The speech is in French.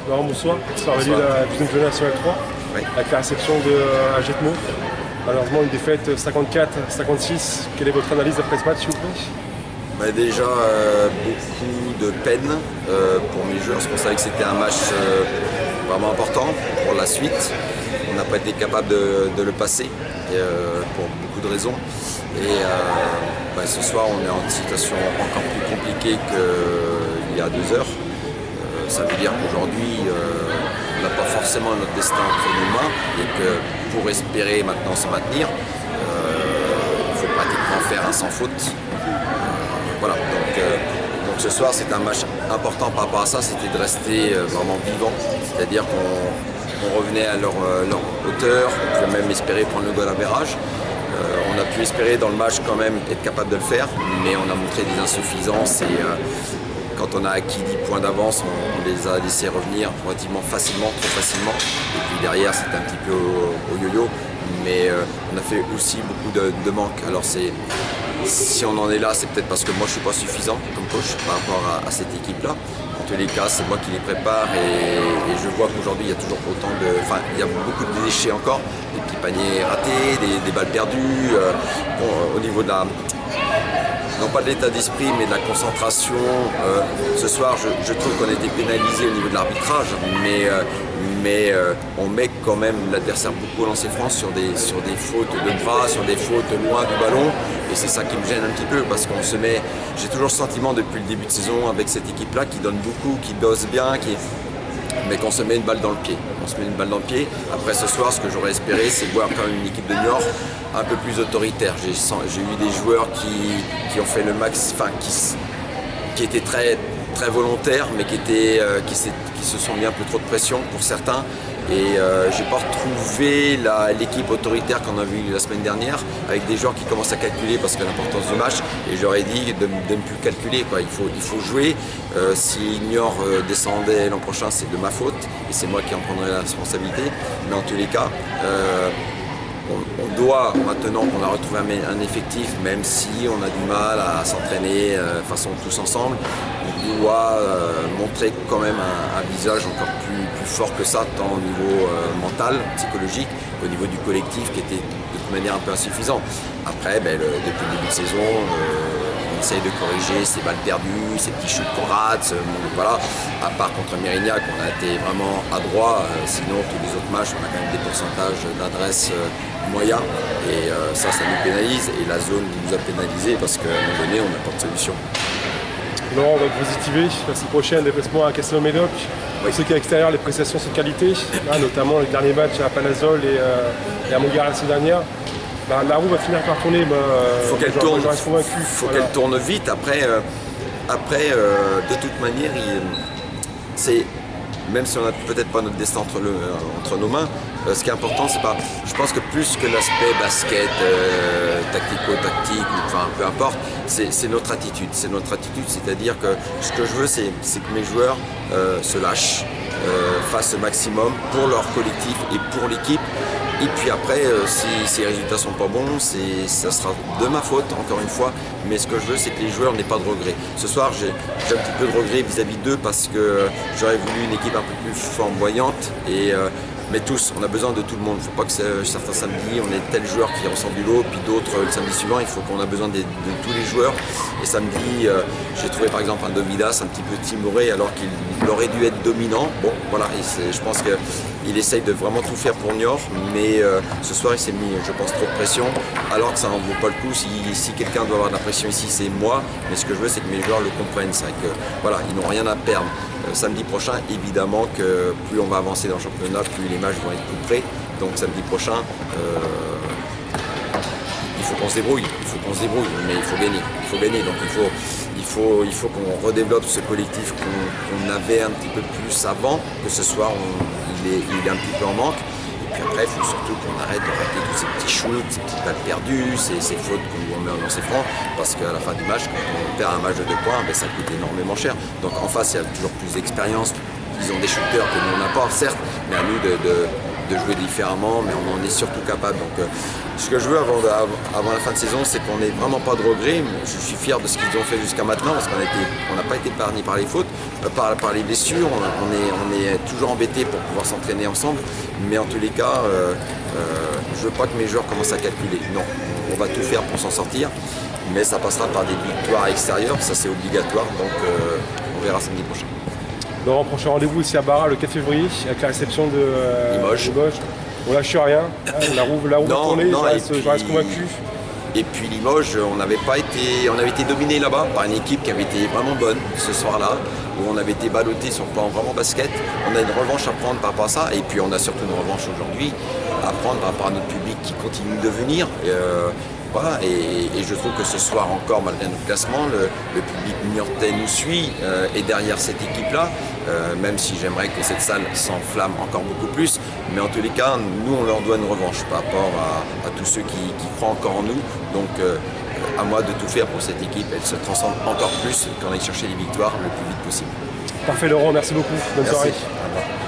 Laurent, bonsoir. Histoire de la deuxième journée nationale 3, Oui. avec la réception de Jetmo. Malheureusement, une défaite 54-56. Quelle est votre analyse après ce match, s'il vous plaît? Déjà, beaucoup de peine pour mes joueurs, parce qu'on savait que c'était un match vraiment important pour la suite. On n'a pas été capable de le passer pour beaucoup de raisons. Et ce soir, on est en situation encore plus compliquée qu'il y a 2 heures. Ça veut dire qu'aujourd'hui, on n'a pas forcément notre destin entre nos mains et que pour espérer maintenant se maintenir, il faut pratiquement faire un sans faute. Voilà, donc ce soir c'est un match important par rapport à ça, c'était de rester vraiment vivant, c'est-à-dire qu'on revenait à leur hauteur, on pouvait même espérer prendre le goal average. On a pu espérer dans le match quand même être capable de le faire, mais on a montré des insuffisances et quand on a acquis 10 points d'avance, on les a laissés revenir relativement facilement, trop facilement. Et puis derrière, c'était un petit peu au yo-yo, mais on a fait aussi beaucoup de manques. Alors si on en est là, c'est peut-être parce que moi je ne suis pas suffisant comme coach par rapport à cette équipe-là. En tous les cas, c'est moi qui les prépare et je vois qu'aujourd'hui, il y a toujours autant de... Enfin, il y a beaucoup de déchets encore, des petits paniers ratés, des balles perdues. Au niveau de la... Non pas de l'état d'esprit, mais de la concentration. Ce soir, je trouve qu'on a été pénalisé au niveau de l'arbitrage, mais on met quand même l'adversaire beaucoup au lancer franc sur des fautes de bras, sur des fautes loin du ballon. Et c'est ça qui me gêne un petit peu, parce qu'on se met... J'ai toujours le sentiment depuis le début de saison avec cette équipe-là qui donne beaucoup, qui dose bien, mais qu'on se met une balle dans le pied. On se met une balle dans le pied. Après ce soir, ce que j'aurais espéré, c'est voir quand même une équipe de Niort un peu plus autoritaire. J'ai eu des joueurs qui ont fait le max, enfin qui étaient très, très volontaires, mais qui se sont mis un peu trop de pression pour certains. Et j'ai pas retrouvé l'équipe autoritaire qu'on a vue la semaine dernière, avec des joueurs qui commencent à calculer parce que l'importance du match. Et j'aurais dit de ne plus calculer, quoi. Il faut jouer. Si Niort descendait l'an prochain, c'est de ma faute et c'est moi qui en prendrai la responsabilité. Mais en tous les cas, on doit, maintenant qu'on a retrouvé un effectif, même si on a du mal à s'entraîner de façon tous ensemble, on doit montrer quand même un visage encore plus fort que ça, tant au niveau mental, psychologique, qu'au niveau du collectif qui était de toute manière un peu insuffisant. Après, depuis le début de saison, on essaye de corriger ces balles perdues, ces petits shoots qu'on rate, voilà. À part contre Mérignac, on a été vraiment adroit, sinon tous les autres matchs, on a quand même des pourcentages d'adresse moyens, et ça nous pénalise, et la zone nous a pénalisé parce qu'à un moment donné, on n'a pas de solution. Laurent, on va positiver. La semaine prochaine, déplacement à Castelnau-Médoc. Oui. Pour ceux qui à l'extérieur, les prestations sont de qualité, notamment les derniers matchs à Panazol et à Montgarret la semaine dernière. La roue va finir par tourner. Il faut qu'elle tourne. Je reste convaincu. Faut qu'elle tourne vite. Après, de toute manière, même si on n'a peut-être pas notre destin entre nos mains, ce qui est important, c'est pas. Je pense que plus que l'aspect basket, tactico-tactique, enfin peu importe, c'est notre attitude. C'est notre attitude, c'est-à-dire que ce que je veux, c'est que mes joueurs se lâchent, fassent le maximum pour leur collectif et pour l'équipe. Et puis après, si les résultats sont pas bons, ça sera de ma faute, encore une fois. Mais ce que je veux, c'est que les joueurs n'aient pas de regrets. Ce soir, j'ai un petit peu de regrets vis-à-vis d'eux parce que j'aurais voulu une équipe un peu plus flamboyante. Mais tous, on a besoin de tout le monde. Il ne faut pas que certains samedis, on ait tel joueur qui ressemble du lot, puis d'autres le samedi suivant. Il faut qu'on a besoin de tous les joueurs. Et samedi, j'ai trouvé par exemple un Dovidas un petit peu timoré alors qu'il aurait dû être dominant. Bon, voilà, je pense qu'il essaye de vraiment tout faire pour Niort, mais ce soir, il s'est mis, je pense, trop de pression, alors que ça n'en vaut pas le coup. Si quelqu'un doit avoir de la pression ici, c'est moi. Mais ce que je veux, c'est que mes joueurs le comprennent. C'est vrai que voilà, ils n'ont rien à perdre. Samedi prochain, évidemment que plus on va avancer dans le championnat, plus les matchs vont être plus près. Donc samedi prochain, il faut qu'on se débrouille, mais il faut gagner. Donc il faut qu'on redéveloppe ce collectif qu'on avait un petit peu plus avant, que ce soir il est un petit peu en manque. Et puis après, il faut surtout qu'on arrête de rater tous ces petits shoots, ces petites balles perdues, ces fautes qu'on met dans ses francs, parce qu'à la fin du match, quand on perd un match de 2 points, ça coûte énormément cher. Donc en face, il y a toujours plus d'expérience. Ils ont des shooters que nous on n'a pas, certes, mais à nous de jouer différemment, mais on en est surtout capable. Donc ce que je veux avant la fin de saison, c'est qu'on n'ait vraiment pas de regrets. Je suis fier de ce qu'ils ont fait jusqu'à maintenant, parce qu'on n'a pas été épargné par les fautes. Je par les blessures. On est toujours embêté pour pouvoir s'entraîner ensemble, mais en tous les cas, je ne veux pas que mes joueurs commencent à calculer. Non, on va tout faire pour s'en sortir, mais ça passera par des victoires extérieures, ça c'est obligatoire, donc on verra samedi prochain. Laurent, prochain rendez-vous ici à Barra le 4 février avec la réception de Limoges. On lâche rien, la roue va tourner, je reste convaincu. Et puis Limoges, on avait été dominé là-bas par une équipe qui avait été vraiment bonne ce soir-là, où on avait été ballotté sur le plan vraiment basket. On a une revanche à prendre par rapport à ça, et puis on a surtout une revanche aujourd'hui à prendre par rapport à notre public qui continue de venir. Voilà, et je trouve que ce soir encore, malgré notre classement, le public niortais nous suit et derrière cette équipe-là, même si j'aimerais que cette salle s'enflamme encore beaucoup plus. Mais en tous les cas, nous, on leur doit une revanche par rapport à tous ceux qui croient encore en nous. Donc, à moi de tout faire pour cette équipe. Elle se transcende encore plus, qu'on aille chercher les victoires le plus vite possible. Parfait Laurent, merci beaucoup. Bonne soirée. Au revoir.